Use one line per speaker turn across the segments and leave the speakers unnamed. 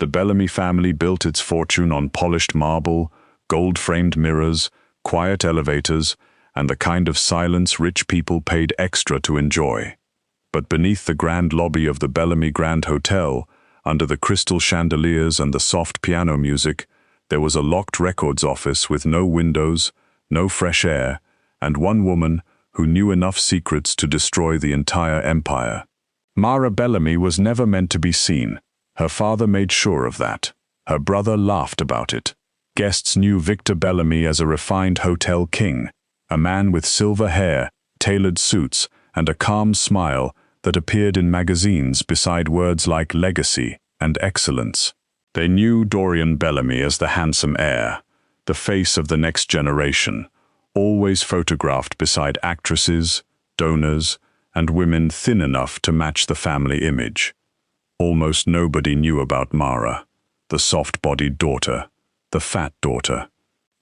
The Bellamy family built its fortune on polished marble, gold-framed mirrors, quiet elevators, and the kind of silence rich people paid extra to enjoy. But beneath the grand lobby of the Bellamy Grand Hotel, under the crystal chandeliers and the soft piano music, there was a locked records office with no windows, no fresh air, and one woman who knew enough secrets to destroy the entire empire. Mara Bellamy was never meant to be seen. Her father made sure of that. Her brother laughed about it. Guests knew Victor Bellamy as a refined hotel king, a man with silver hair, tailored suits, and a calm smile that appeared in magazines beside words like legacy and excellence. They knew Dorian Bellamy as the handsome heir, the face of the next generation, always photographed beside actresses, donors, and women thin enough to match the family image. Almost nobody knew about Mara, the soft-bodied daughter, the fat daughter,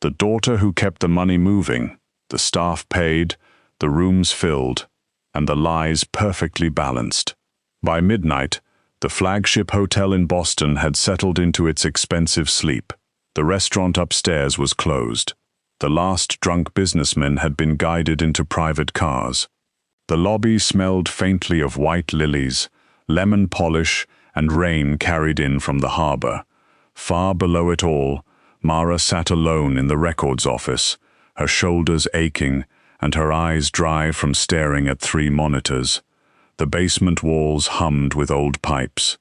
the daughter who kept the money moving, the staff paid, the rooms filled, and the lies perfectly balanced. By midnight, the flagship hotel in Boston had settled into its expensive sleep. The restaurant upstairs was closed. The last drunk businessmen had been guided into private cars. The lobby smelled faintly of white lilies, lemon polish, and rain carried in from the harbor. Far below it all, Mara sat alone in the records office, her shoulders aching and her eyes dry from staring at 3 monitors. The basement walls hummed with old pipes.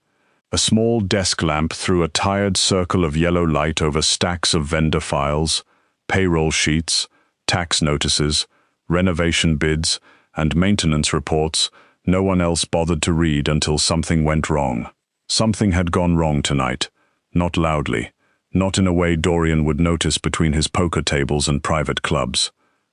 A small desk lamp threw a tired circle of yellow light over stacks of vendor files, payroll sheets, tax notices, renovation bids, and maintenance reports no one else bothered to read until something went wrong. Something had gone wrong tonight, not loudly, not in a way Dorian would notice between his poker tables and private clubs,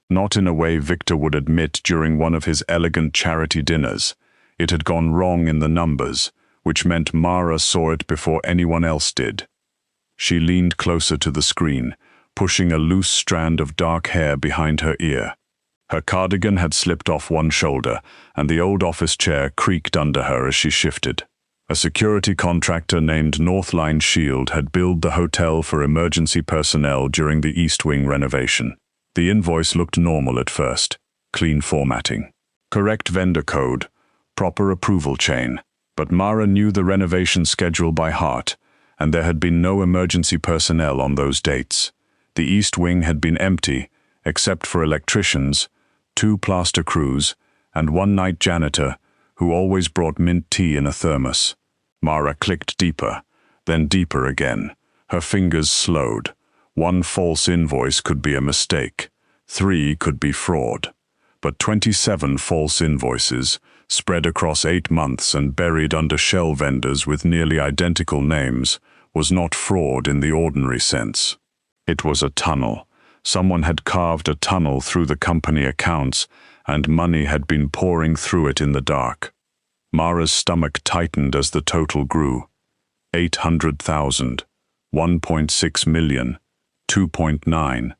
not in a way Victor would admit during one of his elegant charity dinners. It had gone wrong in the numbers, which meant Mara saw it before anyone else did. She leaned closer to the screen, pushing a loose strand of dark hair behind her ear. Her cardigan had slipped off one shoulder, and the old office chair creaked under her as she shifted. A security contractor named Northline Shield had billed the hotel for emergency personnel during the East Wing renovation. The invoice looked normal at first. Clean formatting. Correct vendor code. Proper approval chain. But Mara knew the renovation schedule by heart, and there had been no emergency personnel on those dates. The East Wing had been empty, except for electricians, 2 plaster crews, and one night janitor, who always brought mint tea in a thermos. Mara clicked deeper, then deeper again. Her fingers slowed. 1 false invoice could be a mistake. 3 could be fraud. But 27 false invoices, spread across 8 months and buried under shell vendors with nearly identical names, was not fraud in the ordinary sense. It was a tunnel. Someone had carved a tunnel through the company accounts, and money had been pouring through it in the dark. Mara's stomach tightened as the total grew. 800,000, 1.6 million, 2.9.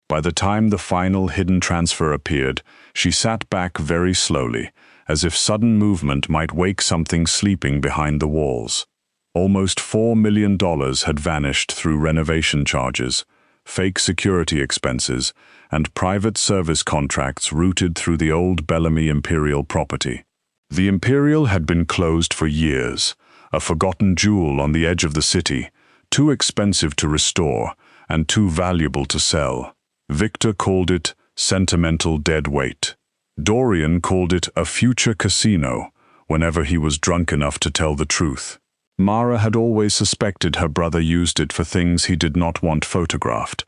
By the time the final hidden transfer appeared, she sat back very slowly, as if sudden movement might wake something sleeping behind the walls. Almost $4 million had vanished through renovation charges, fake security expenses, and private service contracts routed through the old Bellamy Imperial property. The Imperial had been closed for years, a forgotten jewel on the edge of the city, too expensive to restore and too valuable to sell. Victor called it sentimental dead weight. Dorian called it a future casino whenever he was drunk enough to tell the truth. Mara had always suspected her brother used it for things he did not want photographed,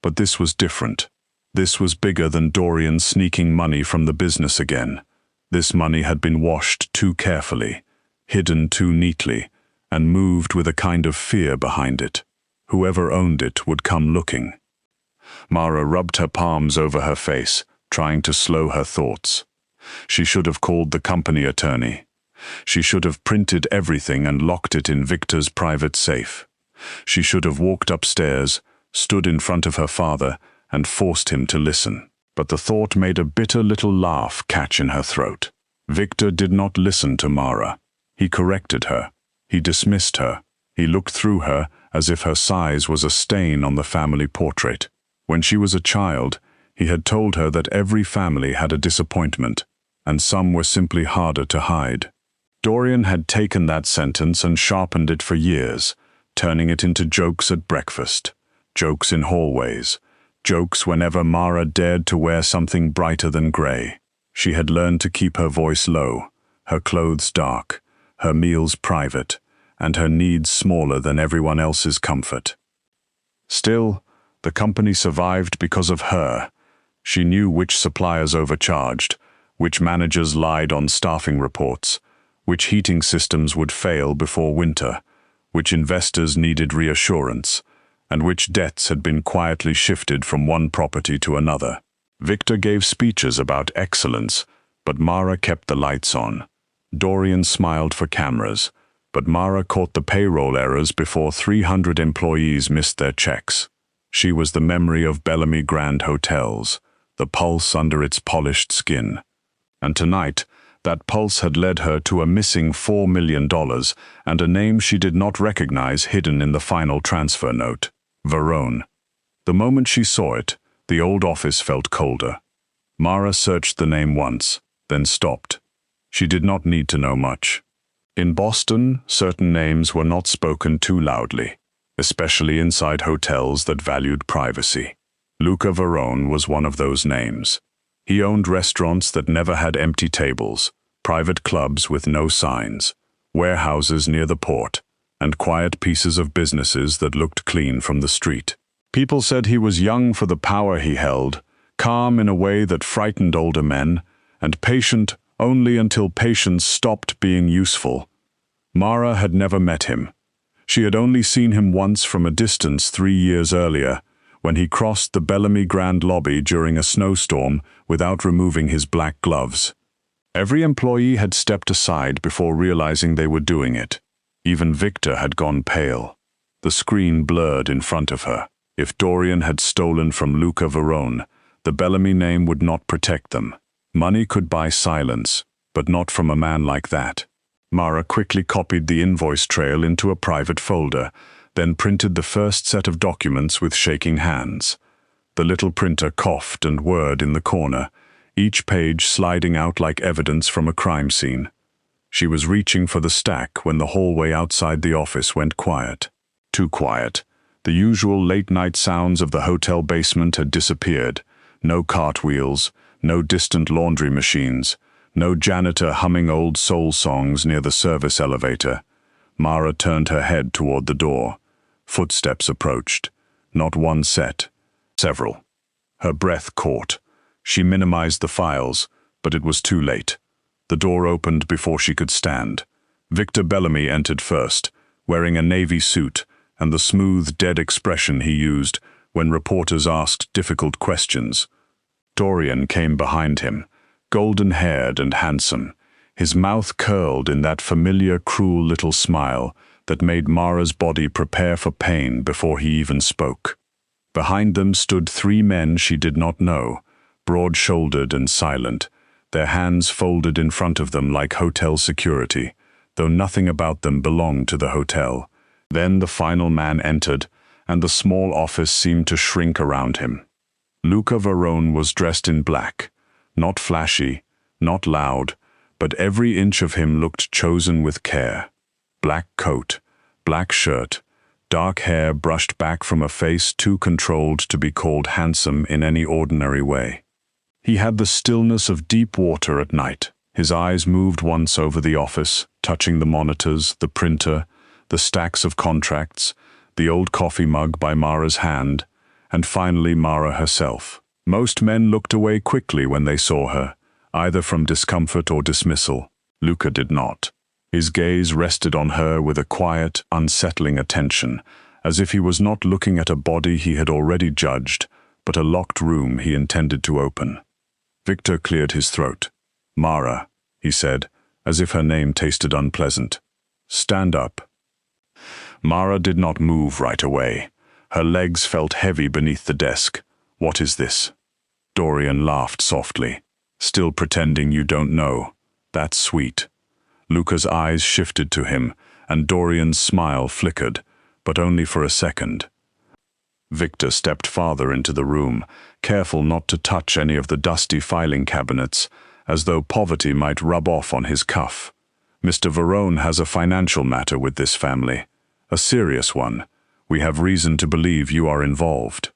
but this was different. This was bigger than Dorian sneaking money from the business again. This money had been washed too carefully, hidden too neatly, and moved with a kind of fear behind it. Whoever owned it would come looking. Mara rubbed her palms over her face, trying to slow her thoughts. She should have called the company attorney. She should have printed everything and locked it in Victor's private safe. She should have walked upstairs, stood in front of her father, and forced him to listen. But the thought made a bitter little laugh catch in her throat. Victor did not listen to Mara. He corrected her. He dismissed her. He looked through her as if her size was a stain on the family portrait. When she was a child, he had told her that every family had a disappointment, and some were simply harder to hide. Dorian had taken that sentence and sharpened it for years, turning it into jokes at breakfast, jokes in hallways, jokes whenever Mara dared to wear something brighter than grey. She had learned to keep her voice low, her clothes dark, her meals private, and her needs smaller than everyone else's comfort. Still, the company survived because of her. She knew which suppliers overcharged, which managers lied on staffing reports, which heating systems would fail before winter, which investors needed reassurance, and which debts had been quietly shifted from one property to another. Victor gave speeches about excellence, but Mara kept the lights on. Dorian smiled for cameras, but Mara caught the payroll errors before 300 employees missed their checks. She was the memory of Bellamy Grand Hotels, the pulse under its polished skin. And tonight, that pulse had led her to a missing $4 million and a name she did not recognize hidden in the final transfer note: Varrone. The moment she saw it, the old office felt colder. Mara searched the name once, then stopped. She did not need to know much. In Boston, certain names were not spoken too loudly, especially inside hotels that valued privacy. Luca Varrone was one of those names. He owned restaurants that never had empty tables, private clubs with no signs, warehouses near the port, and quiet pieces of businesses that looked clean from the street. People said he was young for the power he held, calm in a way that frightened older men, and patient only until patience stopped being useful. Mara had never met him. She had only seen him once from a distance 3 years earlier, when he crossed the Bellamy Grand Lobby during a snowstorm without removing his black gloves. Every employee had stepped aside before realizing they were doing it. Even Victor had gone pale. The screen blurred in front of her. If Dorian had stolen from Luca Varrone, the Bellamy name would not protect them. Money could buy silence, but not from a man like that. Mara quickly copied the invoice trail into a private folder, then printed the first set of documents with shaking hands. The little printer coughed and whirred in the corner, each page sliding out like evidence from a crime scene. She was reaching for the stack when the hallway outside the office went quiet. Too quiet. The usual late-night sounds of the hotel basement had disappeared. No cartwheels, no distant laundry machines, no janitor humming old soul songs near the service elevator. Mara turned her head toward the door. Footsteps approached. Not one set. Several. Her breath caught. She minimized the files, but it was too late. The door opened before she could stand. Victor Bellamy entered first, wearing a navy suit and the smooth, dead expression he used when reporters asked difficult questions. Dorian came behind him, golden-haired and handsome, his mouth curled in that familiar, cruel little smile that made Mara's body prepare for pain before he even spoke. Behind them stood 3 men she did not know, broad-shouldered and silent, their hands folded in front of them like hotel security, though nothing about them belonged to the hotel. Then the final man entered, and the small office seemed to shrink around him. Luca Varrone was dressed in black, not flashy, not loud, but every inch of him looked chosen with care. Black coat, black shirt, dark hair brushed back from a face too controlled to be called handsome in any ordinary way. He had the stillness of deep water at night. His eyes moved once over the office, touching the monitors, the printer, the stacks of contracts, the old coffee mug by Mara's hand, and finally Mara herself. Most men looked away quickly when they saw her, either from discomfort or dismissal. Luca did not. His gaze rested on her with a quiet, unsettling attention, as if he was not looking at a body he had already judged, but a locked room he intended to open. Victor cleared his throat. "Mara," he said, as if her name tasted unpleasant. "Stand up." Mara did not move right away. Her legs felt heavy beneath the desk. "What is this?" Dorian laughed softly. "Still pretending you don't know. That's sweet." Luca's eyes shifted to him, and Dorian's smile flickered, but only for a second. Victor stepped farther into the room, careful not to touch any of the dusty filing cabinets, as though poverty might rub off on his cuff. Mr. Varrone has a financial matter with this family, a serious one. We have reason to believe you are involved.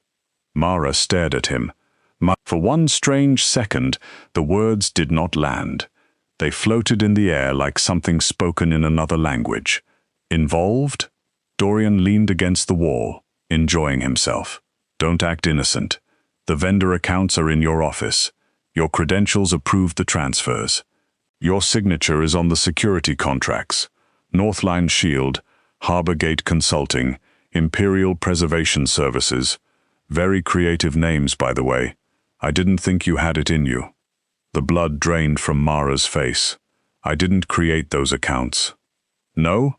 Mara stared at him. For one strange second, the words did not land. They floated in the air like something spoken in another language. Involved? Dorian leaned against the wall, enjoying himself. Don't act innocent. The vendor accounts are in your office. Your credentials approved the transfers. Your signature is on the security contracts. Northline Shield, Harbor Gate Consulting, Imperial Preservation Services. Very creative names, by the way. I didn't think you had it in you. The blood drained from Mara's face. I didn't create those accounts. No?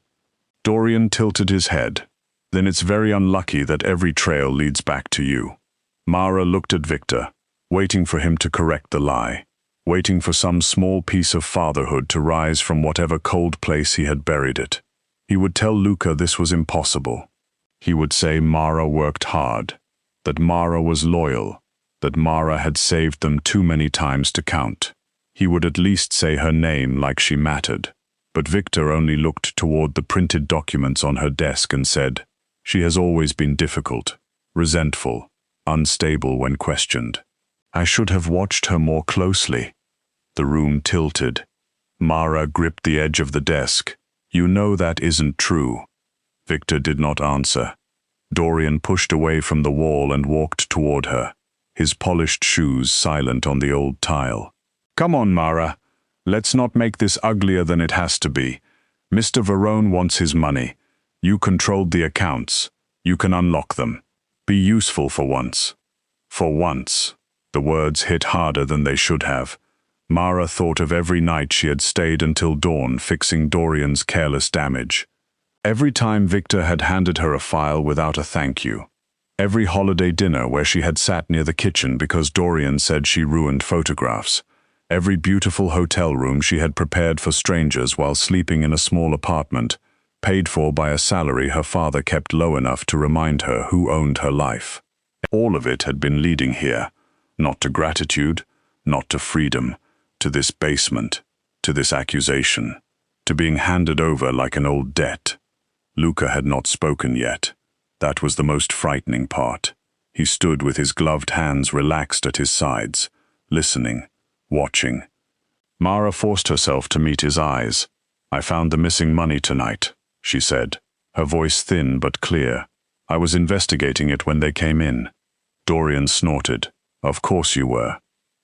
Dorian tilted his head. Then it's very unlucky that every trail leads back to you. Mara looked at Victor, waiting for him to correct the lie, waiting for some small piece of fatherhood to rise from whatever cold place he had buried it. He would tell Luca this was impossible. He would say Mara worked hard, that Mara was loyal, that Mara had saved them too many times to count. He would at least say her name like she mattered. But Victor only looked toward the printed documents on her desk and said, "She has always been difficult, resentful, unstable when questioned. I should have watched her more closely." The room tilted. Mara gripped the edge of the desk. "You know that isn't true." Victor did not answer. Dorian pushed away from the wall and walked toward her, his polished shoes silent on the old tile. "Come on, Mara. Let's not make this uglier than it has to be. Mr. Varrone wants his money. You controlled the accounts. You can unlock them. Be useful for once." For once. The words hit harder than they should have. Mara thought of every night she had stayed until dawn fixing Dorian's careless damage. Every time Victor had handed her a file without a thank you. Every holiday dinner where she had sat near the kitchen because Dorian said she ruined photographs. Every beautiful hotel room she had prepared for strangers while sleeping in a small apartment, paid for by a salary her father kept low enough to remind her who owned her life. All of it had been leading here, not to gratitude, not to freedom, to this basement, to this accusation, to being handed over like an old debt. Luca had not spoken yet. That was the most frightening part. He stood with his gloved hands relaxed at his sides, listening, watching. Mara forced herself to meet his eyes. "I found the missing money tonight," she said, her voice thin but clear. "I was investigating it when they came in." Dorian snorted. "Of course you were.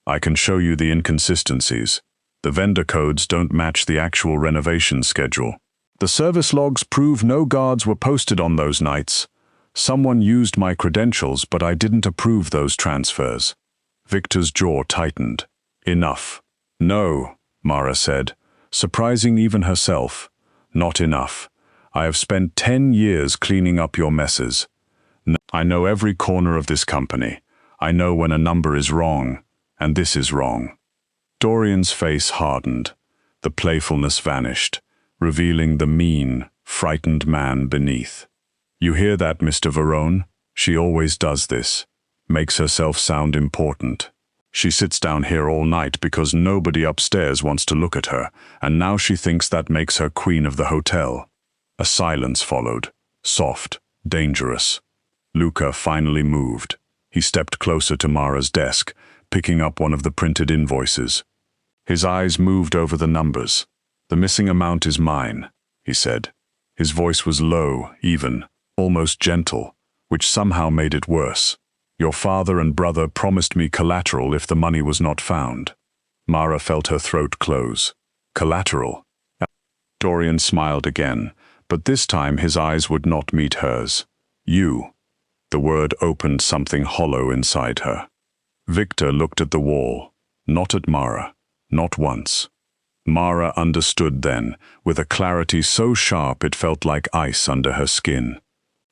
I can show you the inconsistencies. The vendor codes don't match the actual renovation schedule. The service logs prove no guards were posted on those nights. Someone used my credentials, but I didn't approve those transfers." Victor's jaw tightened. "Enough." "No," Mara said, surprising even herself. "Not enough. I have spent 10 years cleaning up your messes. I know every corner of this company. I know when a number is wrong, and this is wrong." Dorian's face hardened. The playfulness vanished, revealing the mean, frightened man beneath. "You hear that, Mr. Varrone? She always does this. Makes herself sound important. She sits down here all night because nobody upstairs wants to look at her, and now she thinks that makes her queen of the hotel." A silence followed, soft, dangerous. Luca finally moved. He stepped closer to Mara's desk, picking up one of the printed invoices. His eyes moved over the numbers. "The missing amount is mine," he said. His voice was low, even, almost gentle, which somehow made it worse. "Your father and brother promised me collateral if the money was not found." Mara felt her throat close. "Collateral?" Dorian smiled again, but this time his eyes would not meet hers. "You." The word opened something hollow inside her. Victor looked at the wall, not at Mara, not once. Mara understood then, with a clarity so sharp it felt like ice under her skin.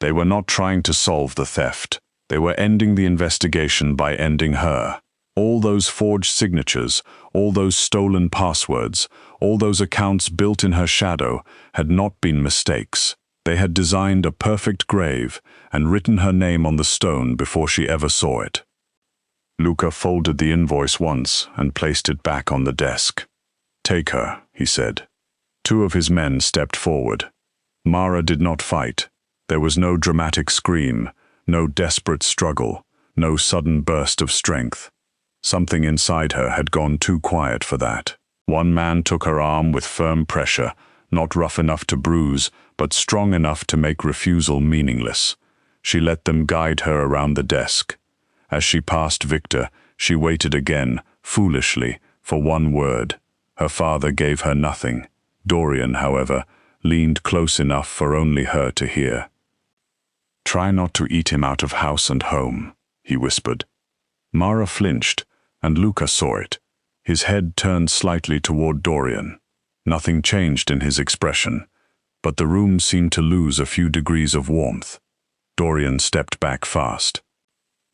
They were not trying to solve the theft. They were ending the investigation by ending her. All those forged signatures, all those stolen passwords, all those accounts built in her shadow had not been mistakes. They had designed a perfect grave and written her name on the stone before she ever saw it. Luca folded the invoice once and placed it back on the desk. "Take her," he said. Two of his men stepped forward. Mara did not fight. There was no dramatic scream, no desperate struggle, no sudden burst of strength. Something inside her had gone too quiet for that. One man took her arm with firm pressure, not rough enough to bruise, but strong enough to make refusal meaningless. She let them guide her around the desk. As she passed Victor, she waited again, foolishly, for one word. Her father gave her nothing. Dorian, however, leaned close enough for only her to hear. "Try not to eat him out of house and home," he whispered. Mara flinched, and Luca saw it. His head turned slightly toward Dorian. Nothing changed in his expression, but the room seemed to lose a few degrees of warmth. Dorian stepped back fast.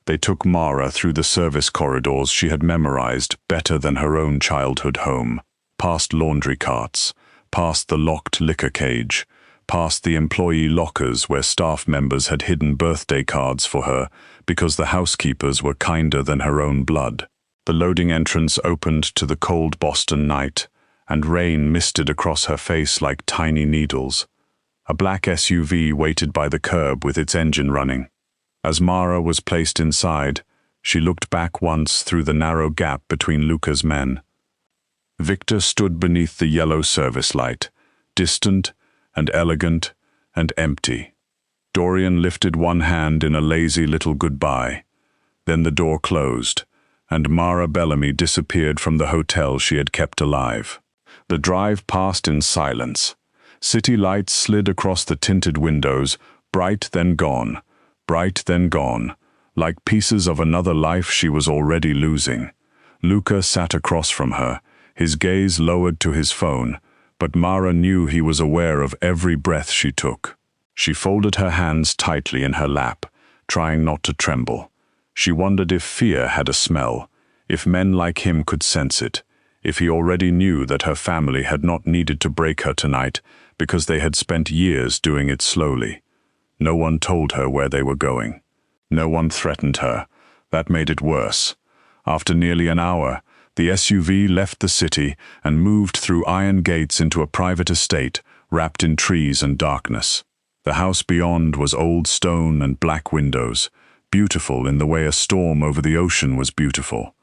They took Mara through the service corridors she had memorized better than her own childhood home, past laundry carts, past the locked liquor cage, past the employee lockers where staff members had hidden birthday cards for her because the housekeepers were kinder than her own blood. The loading entrance opened to the cold Boston night, and rain misted across her face like tiny needles. A black SUV waited by the curb with its engine running. As Mara was placed inside, she looked back once through the narrow gap between Luca's men. Victor stood beneath the yellow service light, distant and elegant and empty. Dorian lifted one hand in a lazy little goodbye. Then the door closed, and Mara Bellamy disappeared from the hotel she had kept alive. The drive passed in silence. City lights slid across the tinted windows, bright then gone, like pieces of another life she was already losing. Luca sat across from her, his gaze lowered to his phone, but Mara knew he was aware of every breath she took. She folded her hands tightly in her lap, trying not to tremble. She wondered if fear had a smell, if men like him could sense it, if he already knew that her family had not needed to break her tonight because they had spent years doing it slowly. No one told her where they were going. No one threatened her. That made it worse. After nearly an hour, the SUV left the city and moved through iron gates into a private estate wrapped in trees and darkness. The house beyond was old stone and black windows, beautiful in the way a storm over the ocean was beautiful.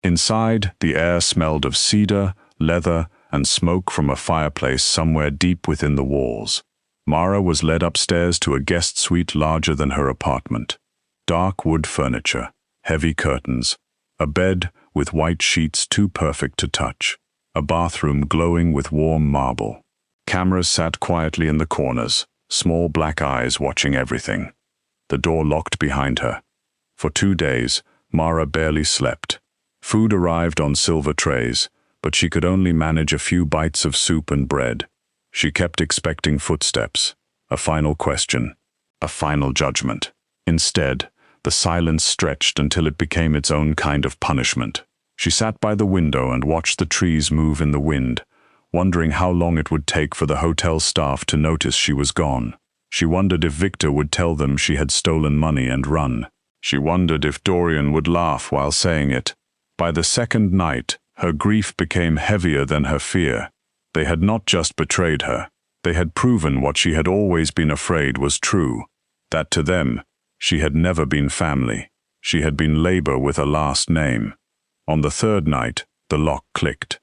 Inside, the air smelled of cedar, leather, and smoke from a fireplace somewhere deep within the walls. Mara was led upstairs to a guest suite larger than her apartment. Dark wood furniture, heavy curtains, a bed with white sheets too perfect to touch, a bathroom glowing with warm marble. Cameras sat quietly in the corners, small black eyes watching everything. The door locked behind her. For 2 days, Mara barely slept. Food arrived on silver trays, but she could only manage a few bites of soup and bread. She kept expecting footsteps, a final question, a final judgment. Instead, the silence stretched until it became its own kind of punishment. She sat by the window and watched the trees move in the wind, wondering how long it would take for the hotel staff to notice she was gone. She wondered if Victor would tell them she had stolen money and run. She wondered if Dorian would laugh while saying it. By the second night, her grief became heavier than her fear. They had not just betrayed her. They had proven what she had always been afraid was true, that to them, she had never been family. She had been labor with a last name. On the third night, the lock clicked.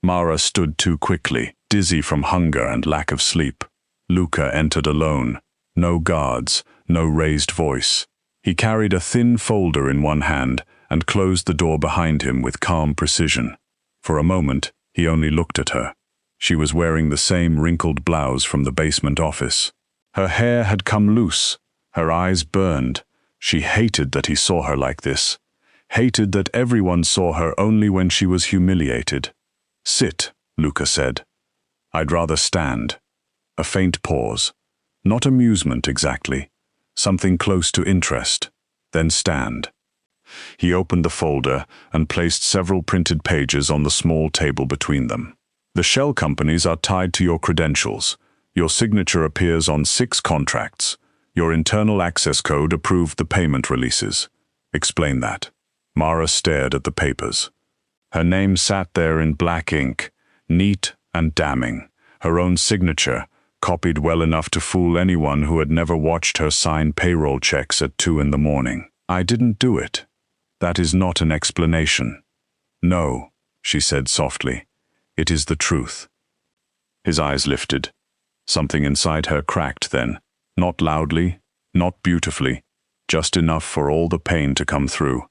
Mara stood too quickly, dizzy from hunger and lack of sleep. Luca entered alone. No guards, no raised voice. He carried a thin folder in one hand and closed the door behind him with calm precision. For a moment, he only looked at her. She was wearing the same wrinkled blouse from the basement office. Her hair had come loose. Her eyes burned. She hated that he saw her like this. Hated that everyone saw her only when she was humiliated. "Sit," Luca said. "I'd rather stand." A faint pause. Not amusement exactly. Something close to interest. Then stand. He opened the folder and placed several printed pages on the small table between them. The shell companies are tied to your credentials. Your signature appears on 6 contracts. Your internal access code approved the payment releases. Explain that. Mara stared at the papers. Her name sat there in black ink, neat and damning. Her own signature, copied well enough to fool anyone who had never watched her sign payroll checks at 2 in the morning. I didn't do it. That is not an explanation. No, she said softly. It is the truth. His eyes lifted. Something inside her cracked then. Not loudly, not beautifully, just enough for all the pain to come through.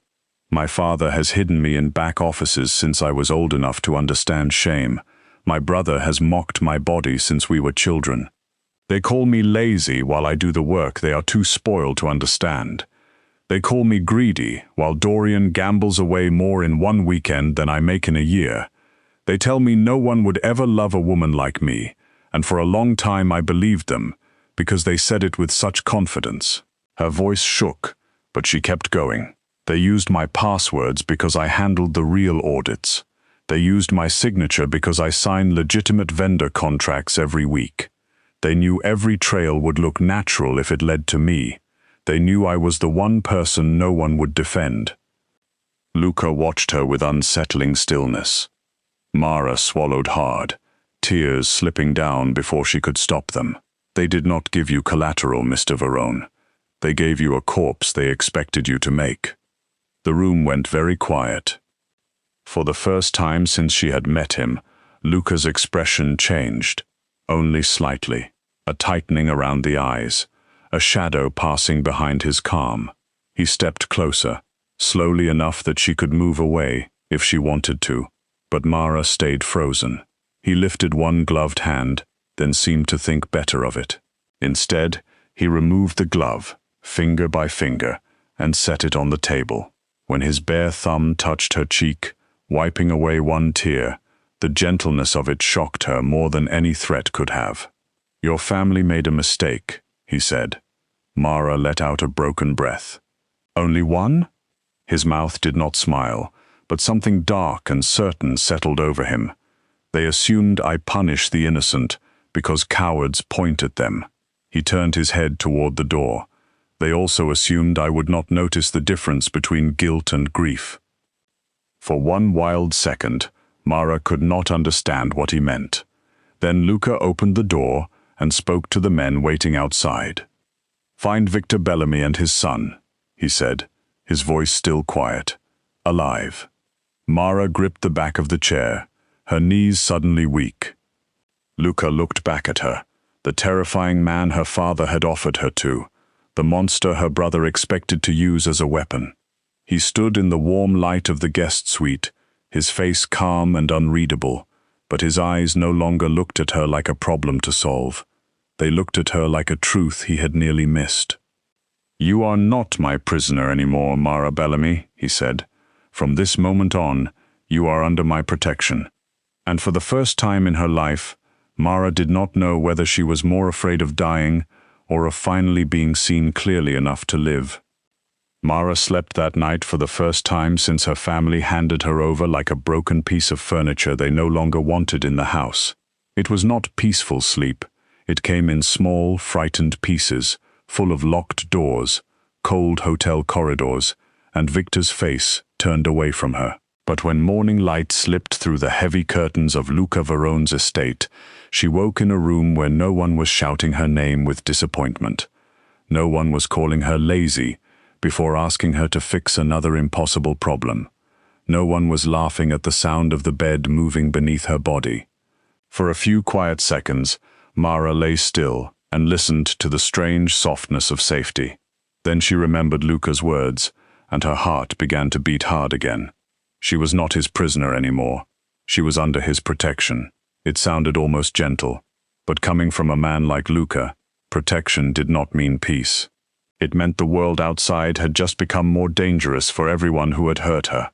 My father has hidden me in back offices since I was old enough to understand shame. My brother has mocked my body since we were children. They call me lazy while I do the work they are too spoiled to understand. They call me greedy while Dorian gambles away more in one weekend than I make in a year. They tell me no one would ever love a woman like me, and for a long time I believed them, because they said it with such confidence. Her voice shook, but she kept going. They used my passwords because I handled the real audits. They used my signature because I signed legitimate vendor contracts every week. They knew every trail would look natural if it led to me. They knew I was the one person no one would defend. Luca watched her with unsettling stillness. Mara swallowed hard, tears slipping down before she could stop them. They did not give you collateral, Mr. Varrone. They gave you a corpse they expected you to make. The room went very quiet. For the first time since she had met him, Luca's expression changed, only slightly, a tightening around the eyes, a shadow passing behind his calm. He stepped closer, slowly enough that she could move away if she wanted to, but Mara stayed frozen. He lifted one gloved hand, then seemed to think better of it. Instead, he removed the glove, finger by finger, and set it on the table. When his bare thumb touched her cheek, wiping away one tear, the gentleness of it shocked her more than any threat could have. Your family made a mistake, he said. Mara let out a broken breath. Only one? His mouth did not smile, but something dark and certain settled over him. They assumed I punish the innocent because cowards point at them. He turned his head toward the door. They also assumed I would not notice the difference between guilt and grief. For one wild second, Mara could not understand what he meant. Then Luca opened the door and spoke to the men waiting outside. Find Victor Bellamy and his son, he said, his voice still quiet. Alive. Mara gripped the back of the chair, her knees suddenly weak. Luca looked back at her, the terrifying man her father had offered her to, the monster her brother expected to use as a weapon. He stood in the warm light of the guest suite, his face calm and unreadable, but his eyes no longer looked at her like a problem to solve. They looked at her like a truth he had nearly missed. You are not my prisoner anymore, Mara Bellamy, he said. From this moment on, you are under my protection. And for the first time in her life, Mara did not know whether she was more afraid of dying or of finally being seen clearly enough to live. Mara slept that night for the first time since her family handed her over like a broken piece of furniture they no longer wanted in the house. It was not peaceful sleep. It came in small, frightened pieces, full of locked doors, cold hotel corridors, and Victor's face turned away from her. But when morning light slipped through the heavy curtains of Luca Varrone's estate, she woke in a room where no one was shouting her name with disappointment. No one was calling her lazy before asking her to fix another impossible problem. No one was laughing at the sound of the bed moving beneath her body. For a few quiet seconds, Mara lay still and listened to the strange softness of safety. Then she remembered Luca's words, and her heart began to beat hard again. She was not his prisoner anymore. She was under his protection. It sounded almost gentle, but coming from a man like Luca, protection did not mean peace. It meant the world outside had just become more dangerous for everyone who had hurt her.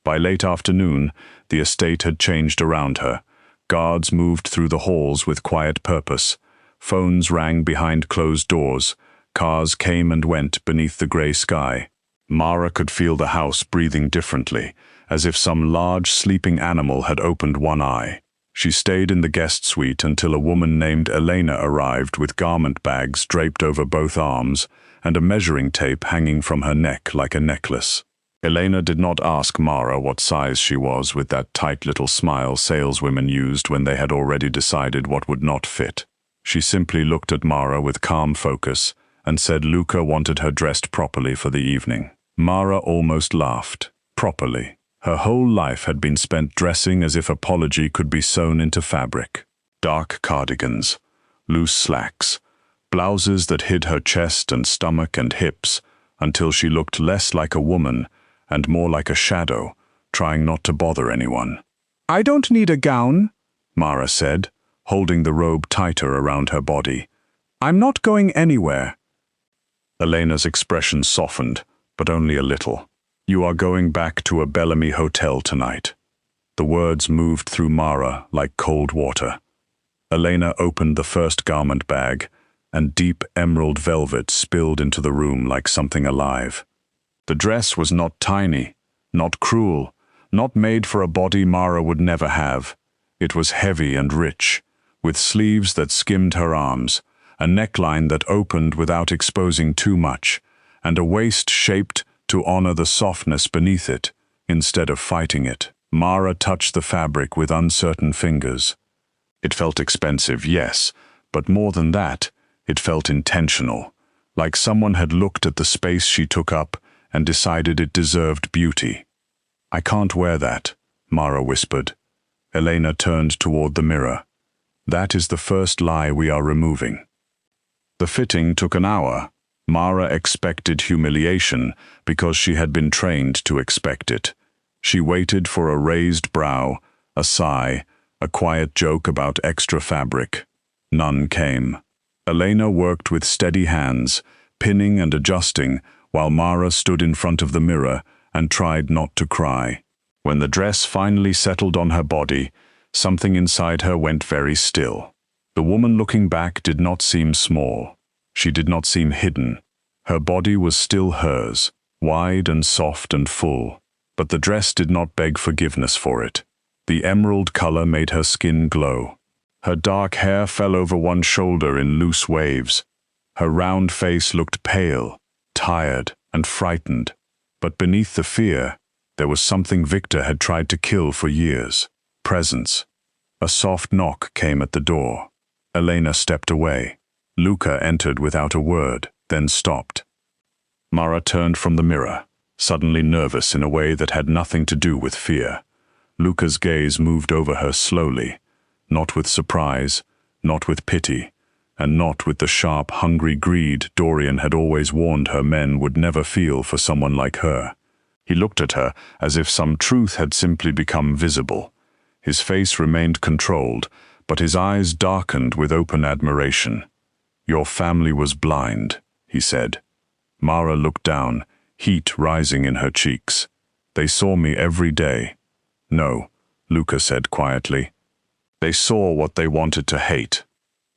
By late afternoon, the estate had changed around her. Guards moved through the halls with quiet purpose. Phones rang behind closed doors. Cars came and went beneath the gray sky. Mara could feel the house breathing differently, as if some large sleeping animal had opened one eye. She stayed in the guest suite until a woman named Elena arrived with garment bags draped over both arms and a measuring tape hanging from her neck like a necklace. Elena did not ask Mara what size she was with that tight little smile saleswomen used when they had already decided what would not fit. She simply looked at Mara with calm focus and said Luca wanted her dressed properly for the evening. Mara almost laughed. Properly. Her whole life had been spent dressing as if apology could be sewn into fabric. Dark cardigans, loose slacks, blouses that hid her chest and stomach and hips until she looked less like a woman and more like a shadow, trying not to bother anyone. "I don't need a gown," Mara said, holding the robe tighter around her body. "I'm not going anywhere." Elena's expression softened, but only a little. "You are going back to a Bellamy hotel tonight." The words moved through Mara like cold water. Elena opened the first garment bag, and deep emerald velvet spilled into the room like something alive. The dress was not tiny, not cruel, not made for a body Mara would never have. It was heavy and rich, with sleeves that skimmed her arms, a neckline that opened without exposing too much, and a waist shaped to honor the softness beneath it, instead of fighting it. Mara touched the fabric with uncertain fingers. It felt expensive, yes, but more than that, it felt intentional, like someone had looked at the space she took up and decided it deserved beauty. "I can't wear that," Mara whispered. Elena turned toward the mirror. "That is the first lie we are removing." The fitting took an hour. Mara expected humiliation because she had been trained to expect it. She waited for a raised brow, a sigh, a quiet joke about extra fabric. None came. Elena worked with steady hands, pinning and adjusting, while Mara stood in front of the mirror and tried not to cry. When the dress finally settled on her body, something inside her went very still. The woman looking back did not seem small. She did not seem hidden. Her body was still hers, wide and soft and full, but the dress did not beg forgiveness for it. The emerald color made her skin glow. Her dark hair fell over one shoulder in loose waves. Her round face looked pale, tired, and frightened, but beneath the fear, there was something Victor had tried to kill for years. Presence. A soft knock came at the door. Elena stepped away. Luca entered without a word, then stopped. Mara turned from the mirror, suddenly nervous in a way that had nothing to do with fear. Luca's gaze moved over her slowly, not with surprise, not with pity, and not with the sharp, hungry greed Dorian had always warned her men would never feel for someone like her. He looked at her as if some truth had simply become visible. His face remained controlled, but his eyes darkened with open admiration. "Your family was blind," he said. Mara looked down, heat rising in her cheeks. "They saw me every day." "No," Luca said quietly. "They saw what they wanted to hate."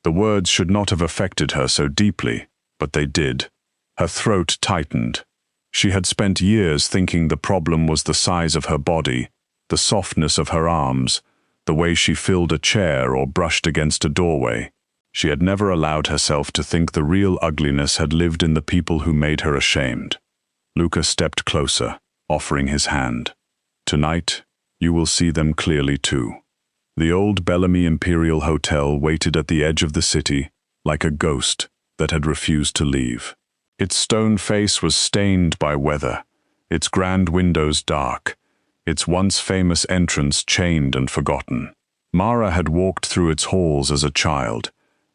The words should not have affected her so deeply, but they did. Her throat tightened. She had spent years thinking the problem was the size of her body, the softness of her arms, the way she filled a chair or brushed against a doorway. She had never allowed herself to think the real ugliness had lived in the people who made her ashamed. Luca stepped closer, offering his hand. "Tonight, you will see them clearly too." The old Bellamy Imperial Hotel waited at the edge of the city, like a ghost that had refused to leave. Its stone face was stained by weather, its grand windows dark, its once famous entrance chained and forgotten. Mara had walked through its halls as a child,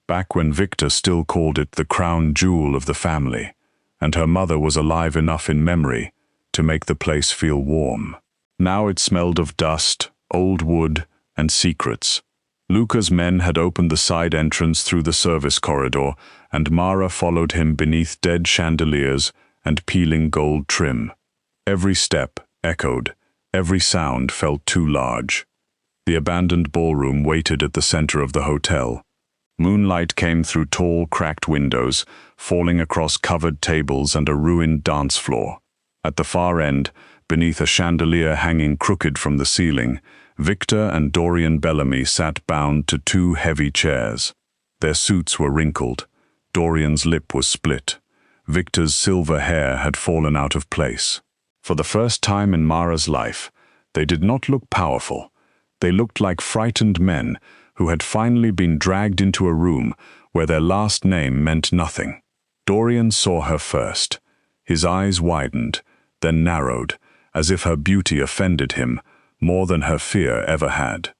back when Victor still called it the crown jewel of the family, and her mother was alive enough in memory to make the place feel warm. Now it smelled of dust, old wood, and secrets. Luca's men had opened the side entrance through the service corridor, and Mara followed him beneath dead chandeliers and peeling gold trim. Every step echoed, every sound felt too large. The abandoned ballroom waited at the center of the hotel. Moonlight came through tall, cracked windows, falling across covered tables and a ruined dance floor. At the far end, beneath a chandelier hanging crooked from the ceiling, Victor and Dorian Bellamy sat bound to two heavy chairs. Their suits were wrinkled. Dorian's lip was split. Victor's silver hair had fallen out of place. For the first time in Mara's life, they did not look powerful. They looked like frightened men who had finally been dragged into a room where their last name meant nothing. Dorian saw her first. His eyes widened, then narrowed, as if her beauty offended him more than her fear ever had.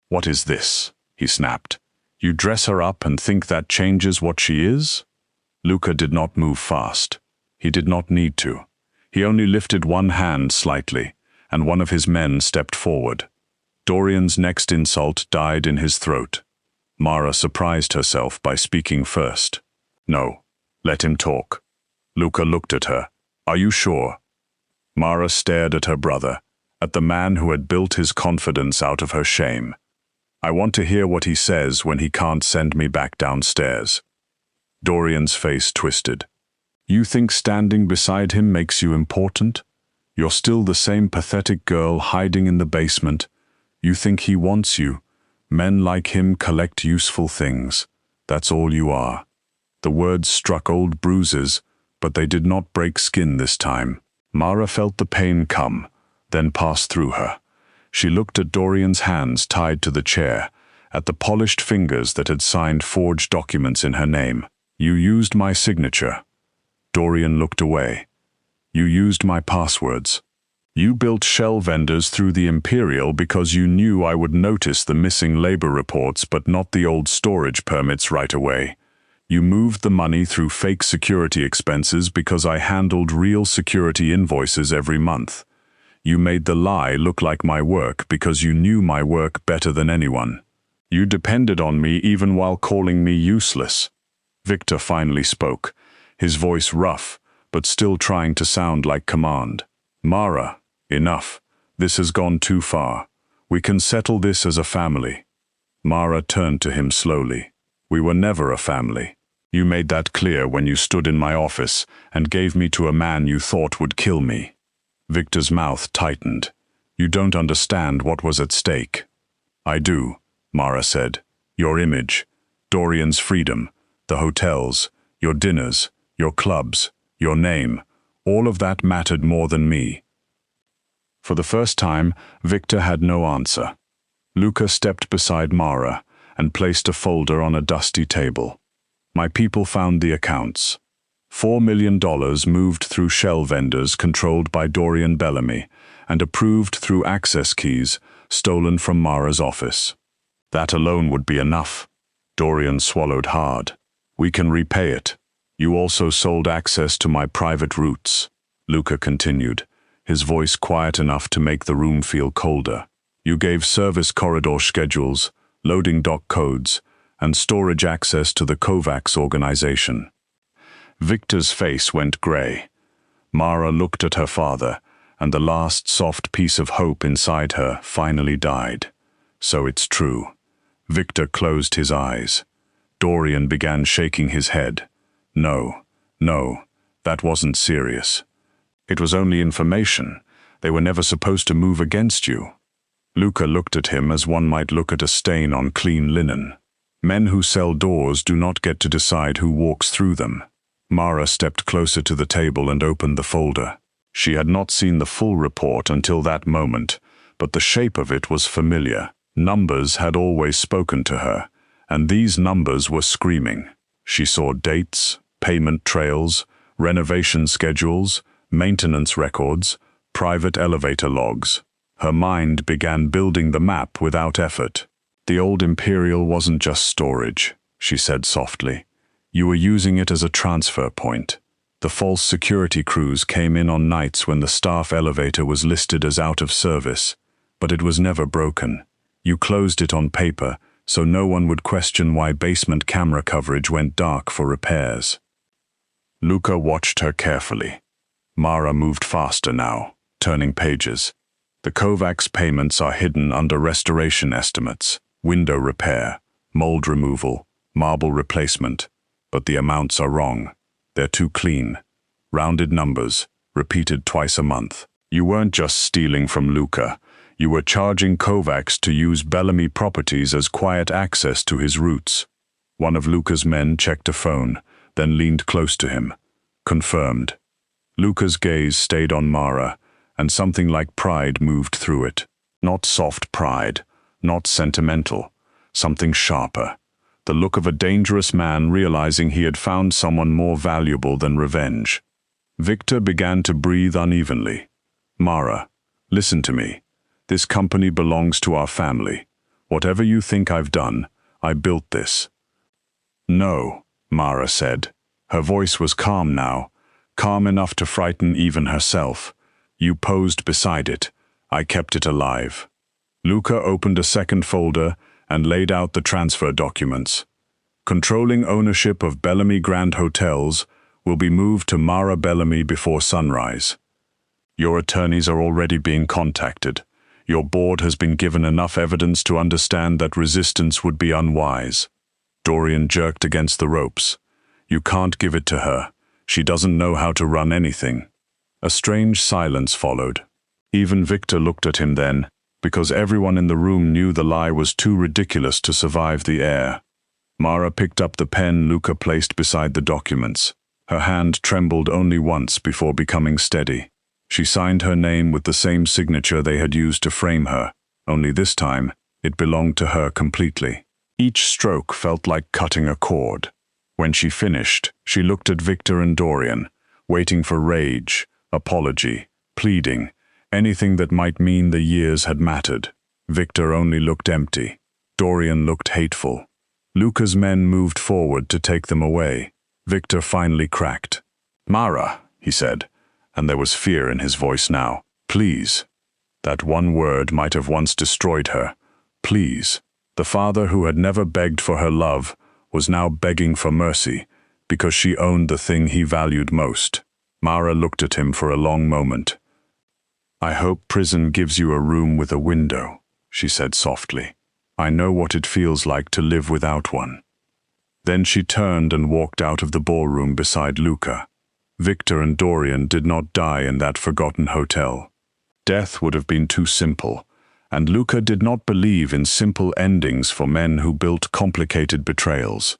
"What is this?" he snapped. "You dress her up and think that changes what she is?" Luca did not move fast. He did not need to. He only lifted one hand slightly, and one of his men stepped forward. Dorian's next insult died in his throat. Mara surprised herself by speaking first. "No, let him talk." Luca looked at her. "Are you sure?" Mara stared at her brother, at the man who had built his confidence out of her shame. "I want to hear what he says when he can't send me back downstairs." Dorian's face twisted. "You think standing beside him makes you important? You're still the same pathetic girl hiding in the basement. You think he wants you. Men like him collect useful things. That's all you are." The words struck old bruises, but they did not break skin this time. Mara felt the pain come, then pass through her. She looked at Dorian's hands tied to the chair, at the polished fingers that had signed forged documents in her name. "You used my signature." Dorian looked away. "You used my passwords. You built shell vendors through the Imperial because you knew I would notice the missing labor reports but not the old storage permits right away. You moved the money through fake security expenses because I handled real security invoices every month. You made the lie look like my work because you knew my work better than anyone. You depended on me even while calling me useless." Victor finally spoke, his voice rough, but still trying to sound like command. "Mara, enough. This has gone too far. We can settle this as a family." Mara turned to him slowly. "We were never a family. You made that clear when you stood in my office and gave me to a man you thought would kill me." Victor's mouth tightened. "You don't understand what was at stake." "I do," Mara said. "Your image, Dorian's freedom, the hotels, your dinners, your clubs, your name, all of that mattered more than me." For the first time, Victor had no answer. Luca stepped beside Mara and placed a folder on a dusty table. "My people found the accounts. $4 million moved through shell vendors controlled by Dorian Bellamy and approved through access keys stolen from Mara's office. That alone would be enough." Dorian swallowed hard. "We can repay it. You also sold access to my private routes," Luca continued, his voice quiet enough to make the room feel colder. "You gave service corridor schedules, loading dock codes, and storage access to the Kovacs organization." Victor's face went gray. Mara looked at her father, and the last soft piece of hope inside her finally died. "So it's true." Victor closed his eyes. Dorian began shaking his head. No, that wasn't serious. It was only information. They were never supposed to move against you." Luca looked at him as one might look at a stain on clean linen. "Men who sell doors do not get to decide who walks through them." Mara stepped closer to the table and opened the folder. She had not seen the full report until that moment, but the shape of it was familiar. Numbers had always spoken to her, and these numbers were screaming. She saw dates, payment trails, renovation schedules, maintenance records, private elevator logs. Her mind began building the map without effort. "The old Imperial wasn't just storage," she said softly. "You were using it as a transfer point. The false security crews came in on nights when the staff elevator was listed as out of service, but it was never broken. You closed it on paper, so no one would question why basement camera coverage went dark for repairs." Luca watched her carefully. Mara moved faster now, turning pages. "The Kovacs payments are hidden under restoration estimates, window repair, mold removal, marble replacement, but the amounts are wrong. They're too clean. Rounded numbers, repeated twice a month. You weren't just stealing from Luca. You were charging Kovacs to use Bellamy properties as quiet access to his roots. One of Luca's men checked a phone, then leaned close to him. Confirmed. Luca's gaze stayed on Mara, and something like pride moved through it. Not soft pride, not sentimental, something sharper. The look of a dangerous man realizing he had found someone more valuable than revenge. Victor began to breathe unevenly. Mara, listen to me. This company belongs to our family. Whatever you think I've done, I built this. No, Mara said. Her voice was calm now, calm enough to frighten even herself. You posed beside it. I kept it alive. Luca opened a second folder and laid out the transfer documents. Controlling ownership of Bellamy Grand Hotels will be moved to Mara Bellamy before sunrise. Your attorneys are already being contacted. Your board has been given enough evidence to understand that resistance would be unwise. Dorian jerked against the ropes. You can't give it to her. She doesn't know how to run anything. A strange silence followed. Even Victor looked at him then, because everyone in the room knew the lie was too ridiculous to survive the air. Mara picked up the pen Luca placed beside the documents. Her hand trembled only once before becoming steady. She signed her name with the same signature they had used to frame her, only this time it belonged to her completely. Each stroke felt like cutting a cord. When she finished, she looked at Victor and Dorian, waiting for rage, apology, pleading, anything that might mean the years had mattered. Victor only looked empty. Dorian looked hateful. Luca's men moved forward to take them away. Victor finally cracked. Mara, he said, and there was fear in his voice now. Please. That one word might have once destroyed her. Please. The father who had never begged for her love was now begging for mercy, because she owned the thing he valued most. Mara looked at him for a long moment. I hope prison gives you a room with a window, she said softly. I know what it feels like to live without one. Then she turned and walked out of the ballroom beside Luca. Victor and Dorian did not die in that forgotten hotel. Death would have been too simple, and Luca did not believe in simple endings for men who built complicated betrayals.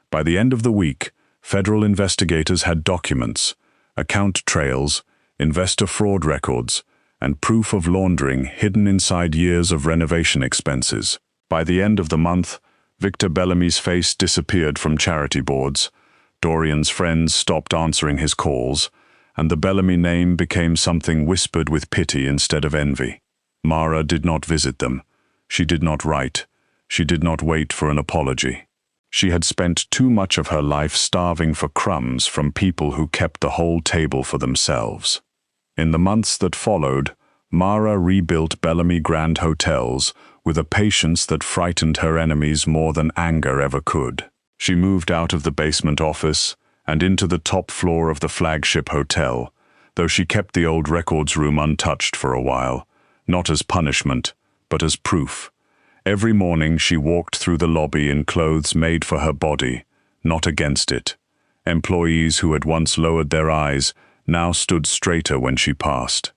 By the end of the week, federal investigators had documents, account trails, investor fraud records, and proof of laundering hidden inside years of renovation expenses. By the end of the month, Victor Bellamy's face disappeared from charity boards, Dorian's friends stopped answering his calls, and the Bellamy name became something whispered with pity instead of envy. Mara did not visit them. She did not write. She did not wait for an apology. She had spent too much of her life starving for crumbs from people who kept the whole table for themselves. In the months that followed, Mara rebuilt Bellamy Grand Hotels with a patience that frightened her enemies more than anger ever could. She moved out of the basement office and into the top floor of the flagship hotel, though she kept the old records room untouched for a while, not as punishment, but as proof. Every morning she walked through the lobby in clothes made for her body, not against it. Employees who had once lowered their eyes now stood straighter when she passed.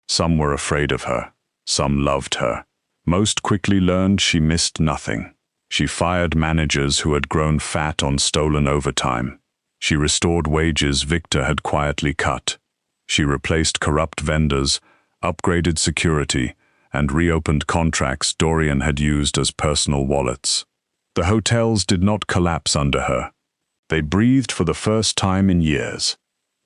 Some were afraid of her. Some loved her. Most quickly learned she missed nothing. She fired managers who had grown fat on stolen overtime. She restored wages Victor had quietly cut. She replaced corrupt vendors, upgraded security, and reopened contracts Dorian had used as personal wallets. The hotels did not collapse under her. They breathed for the first time in years.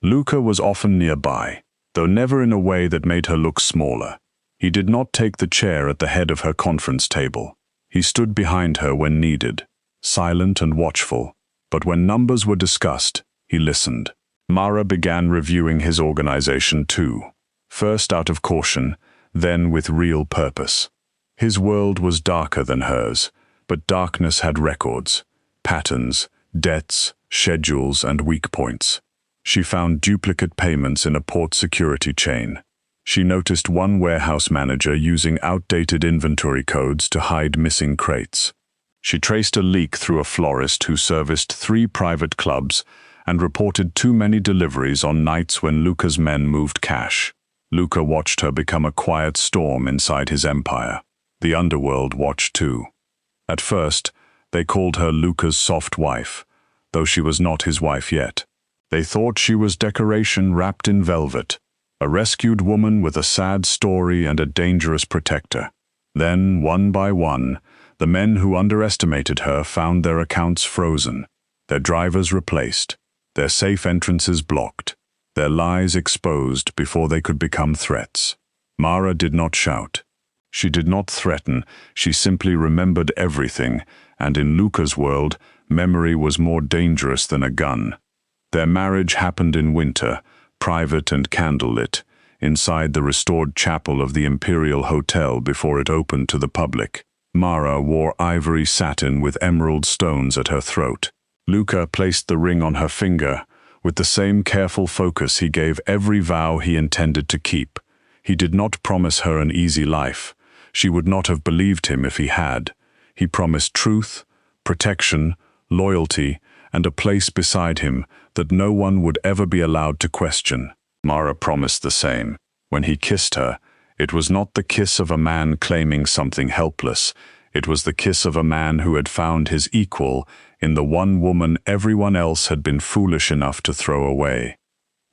Luca was often nearby, though never in a way that made her look smaller. He did not take the chair at the head of her conference table. He stood behind her when needed, silent and watchful, but when numbers were discussed, he listened. Mara began reviewing his organization too, first out of caution, then with real purpose. His world was darker than hers, but darkness had records, patterns, debts, schedules, and weak points. She found duplicate payments in a port security chain. She noticed one warehouse manager using outdated inventory codes to hide missing crates. She traced a leak through a florist who serviced 3 private clubs and reported too many deliveries on nights when Luca's men moved cash. Luca watched her become a quiet storm inside his empire. The underworld watched too. At first, they called her Luca's soft wife, though she was not his wife yet. They thought she was decoration wrapped in velvet, a rescued woman with a sad story and a dangerous protector. Then, one by one, the men who underestimated her found their accounts frozen, their drivers replaced, their safe entrances blocked, their lies exposed before they could become threats. Mara did not shout. She did not threaten, she simply remembered everything, and in Luca's world, memory was more dangerous than a gun. Their marriage happened in winter, private and candlelit, inside the restored chapel of the Imperial Hotel before it opened to the public. Mara wore ivory satin with emerald stones at her throat. Luca placed the ring on her finger, with the same careful focus he gave every vow he intended to keep. He did not promise her an easy life. She would not have believed him if he had. He promised truth, protection, loyalty, and a place beside him that no one would ever be allowed to question. Mara promised the same. When he kissed her, it was not the kiss of a man claiming something helpless. It was the kiss of a man who had found his equal in the one woman everyone else had been foolish enough to throw away.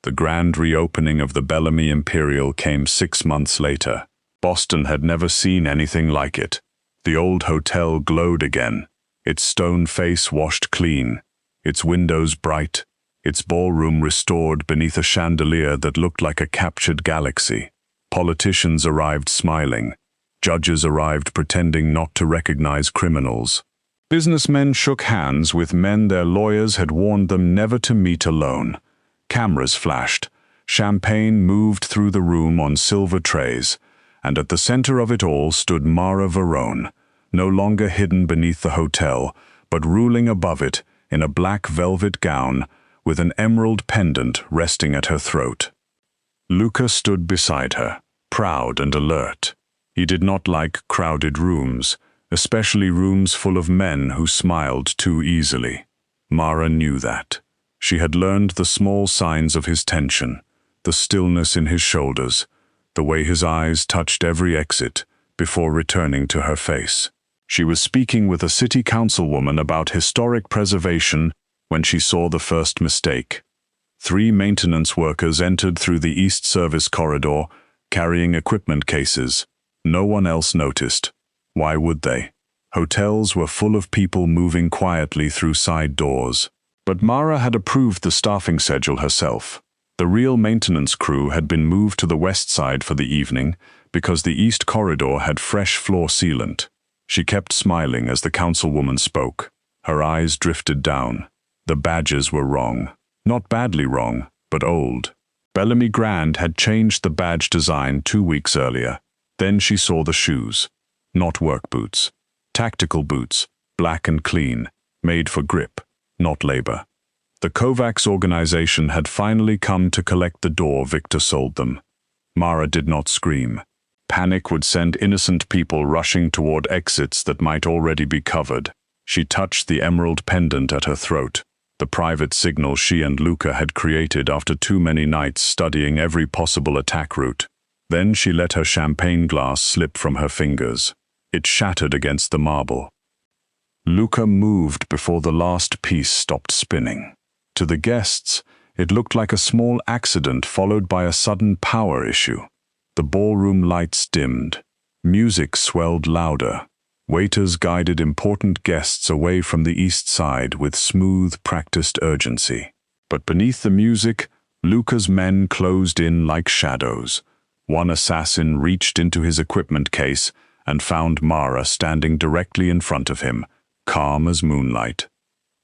The grand reopening of the Bellamy Imperial came 6 months later. Boston had never seen anything like it. The old hotel glowed again, its stone face washed clean, its windows bright, its ballroom restored beneath a chandelier that looked like a captured galaxy. Politicians arrived smiling. Judges arrived pretending not to recognize criminals. Businessmen shook hands with men their lawyers had warned them never to meet alone. Cameras flashed. Champagne moved through the room on silver trays, and at the center of it all stood Mara Varrone, no longer hidden beneath the hotel, but ruling above it in a black velvet gown with an emerald pendant resting at her throat. Luca stood beside her, proud and alert. He did not like crowded rooms, especially rooms full of men who smiled too easily. Mara knew that. She had learned the small signs of his tension, the stillness in his shoulders, the way his eyes touched every exit before returning to her face. She was speaking with a city councilwoman about historic preservation when she saw the first mistake. 3 maintenance workers entered through the East Service corridor, carrying equipment cases. No one else noticed. Why would they? Hotels were full of people moving quietly through side doors. But Mara had approved the staffing schedule herself. The real maintenance crew had been moved to the west side for the evening because the east corridor had fresh floor sealant. She kept smiling as the councilwoman spoke. Her eyes drifted down. The badges were wrong. Not badly wrong, but old. Bellamy Grand had changed the badge design 2 weeks earlier. Then she saw the shoes. Not work boots. Tactical boots, black and clean, made for grip, not labor. The Kovacs organization had finally come to collect the door Victor sold them. Mara did not scream. Panic would send innocent people rushing toward exits that might already be covered. She touched the emerald pendant at her throat, the private signal she and Luca had created after too many nights studying every possible attack route. Then she let her champagne glass slip from her fingers. It shattered against the marble. Luca moved before the last piece stopped spinning. To the guests, it looked like a small accident followed by a sudden power issue. The ballroom lights dimmed. Music swelled louder. Waiters guided important guests away from the east side with smooth, practiced urgency. But beneath the music, Luca's men closed in like shadows. One assassin reached into his equipment case and found Mara standing directly in front of him, calm as moonlight.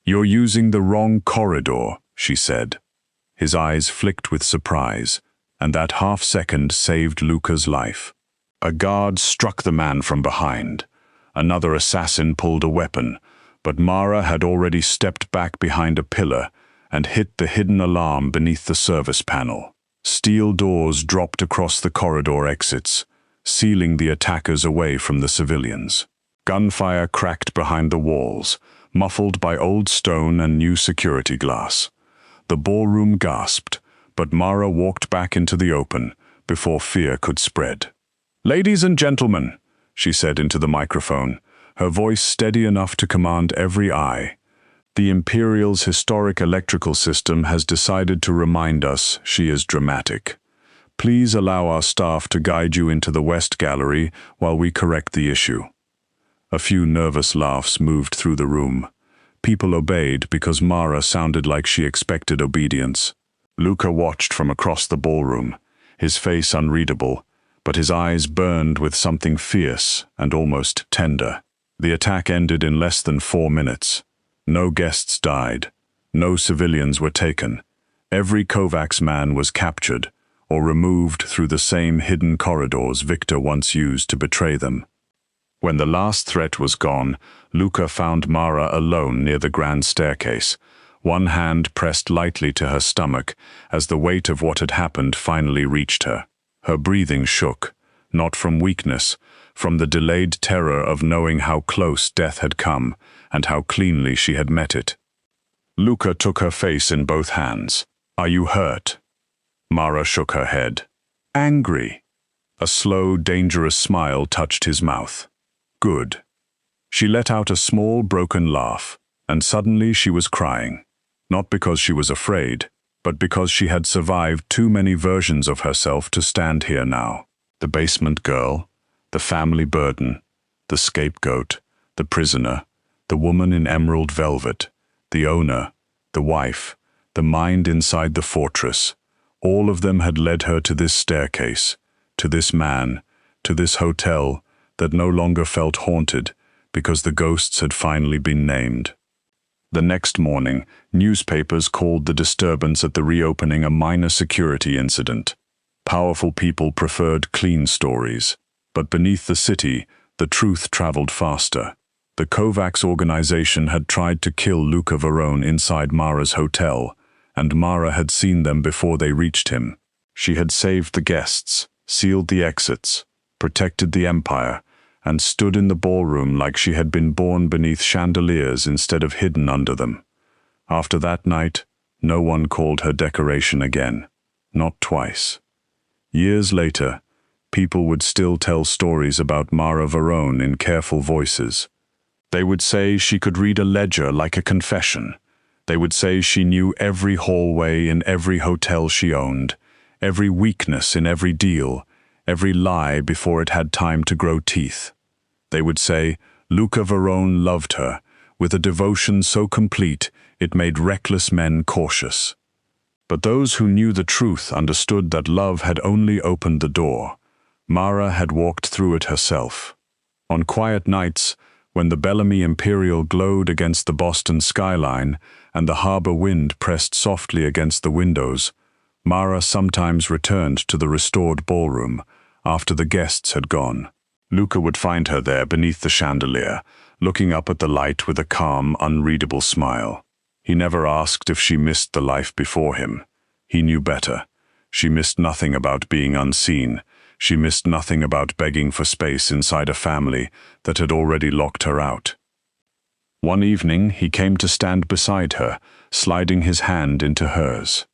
"You're using the wrong corridor," she said. His eyes flicked with surprise, and that half-second saved Luca's life. A guard struck the man from behind. Another assassin pulled a weapon, but Mara had already stepped back behind a pillar and hit the hidden alarm beneath the service panel. Steel doors dropped across the corridor exits, sealing the attackers away from the civilians. Gunfire cracked behind the walls, muffled by old stone and new security glass. The ballroom gasped, but Mara walked back into the open before fear could spread. "Ladies and gentlemen," she said into the microphone, her voice steady enough to command every eye. "The Imperial's historic electrical system has decided to remind us she is dramatic. Please allow our staff to guide you into the West Gallery while we correct the issue." A few nervous laughs moved through the room. People obeyed because Mara sounded like she expected obedience. Luca watched from across the ballroom, his face unreadable, but his eyes burned with something fierce and almost tender. The attack ended in less than 4 minutes. No guests died. No civilians were taken. Every Kovacs man was captured or removed through the same hidden corridors Victor once used to betray them. When the last threat was gone, Luca found Mara alone near the grand staircase, one hand pressed lightly to her stomach as the weight of what had happened finally reached her. Her breathing shook, not from weakness, from the delayed terror of knowing how close death had come and how cleanly she had met it. Luca took her face in both hands. "Are you hurt?" Mara shook her head. "Angry." A slow, dangerous smile touched his mouth. "Good." She let out a small, broken laugh, and suddenly she was crying. Not because she was afraid, but because she had survived too many versions of herself to stand here now. The basement girl, the family burden, the scapegoat, the prisoner, the woman in emerald velvet, the owner, the wife, the mind inside the fortress. All of them had led her to this staircase, to this man, to this hotel that no longer felt haunted because the ghosts had finally been named. The next morning, newspapers called the disturbance at the reopening a minor security incident. Powerful people preferred clean stories, but beneath the city, the truth traveled faster. The Kovacs organization had tried to kill Luca Varrone inside Mara's hotel, and Mara had seen them before they reached him. She had saved the guests, sealed the exits, protected the empire, and stood in the ballroom like she had been born beneath chandeliers instead of hidden under them. After that night, no one called her decoration again, not twice. Years later, people would still tell stories about Mara Varrone in careful voices. They would say she could read a ledger like a confession. They would say she knew every hallway in every hotel she owned, every weakness in every deal, every lie before it had time to grow teeth. They would say Luca Varrone loved her, with a devotion so complete it made reckless men cautious. But those who knew the truth understood that love had only opened the door. Mara had walked through it herself. On quiet nights, when the Bellamy Imperial glowed against the Boston skyline and the harbor wind pressed softly against the windows, Mara sometimes returned to the restored ballroom after the guests had gone. Luca would find her there beneath the chandelier, looking up at the light with a calm, unreadable smile. He never asked if she missed the life before him. He knew better. She missed nothing about being unseen. She missed nothing about begging for space inside a family that had already locked her out. One evening, he came to stand beside her, sliding his hand into hers.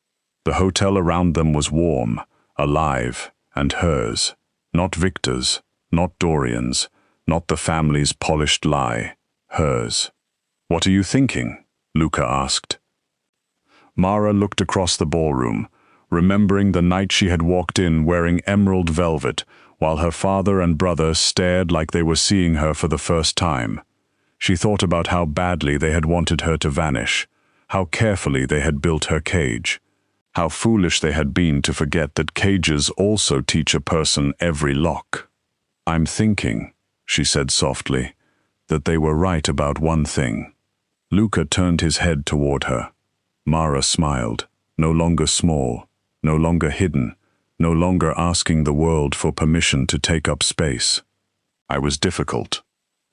The hotel around them was warm, alive, and hers, not Victor's, not Dorian's, not the family's polished lie, hers. "What are you thinking?" Luca asked. Mara looked across the ballroom, remembering the night she had walked in wearing emerald velvet, while her father and brother stared like they were seeing her for the first time. She thought about how badly they had wanted her to vanish, how carefully they had built her cage, how foolish they had been to forget that cages also teach a person every lock. "I'm thinking," she said softly, "that they were right about one thing." Luca turned his head toward her. Mara smiled, no longer small, no longer hidden, no longer asking the world for permission to take up space. "I was difficult."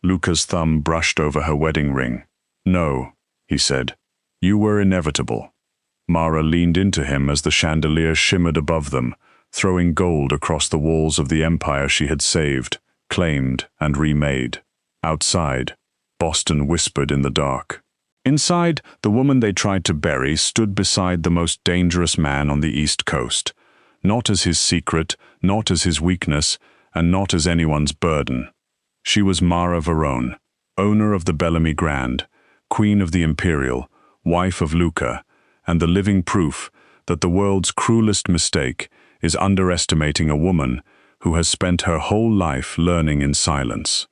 Luca's thumb brushed over her wedding ring. "No," he said, "you were inevitable." Mara leaned into him as the chandelier shimmered above them, throwing gold across the walls of the empire she had saved, claimed, and remade. Outside, Boston whispered in the dark. Inside, the woman they tried to bury stood beside the most dangerous man on the East Coast, not as his secret, not as his weakness, and not as anyone's burden. She was Mara Varrone, owner of the Bellamy Grand, queen of the Imperial, wife of Luca, and the living proof that the world's cruelest mistake is underestimating a woman who has spent her whole life learning in silence.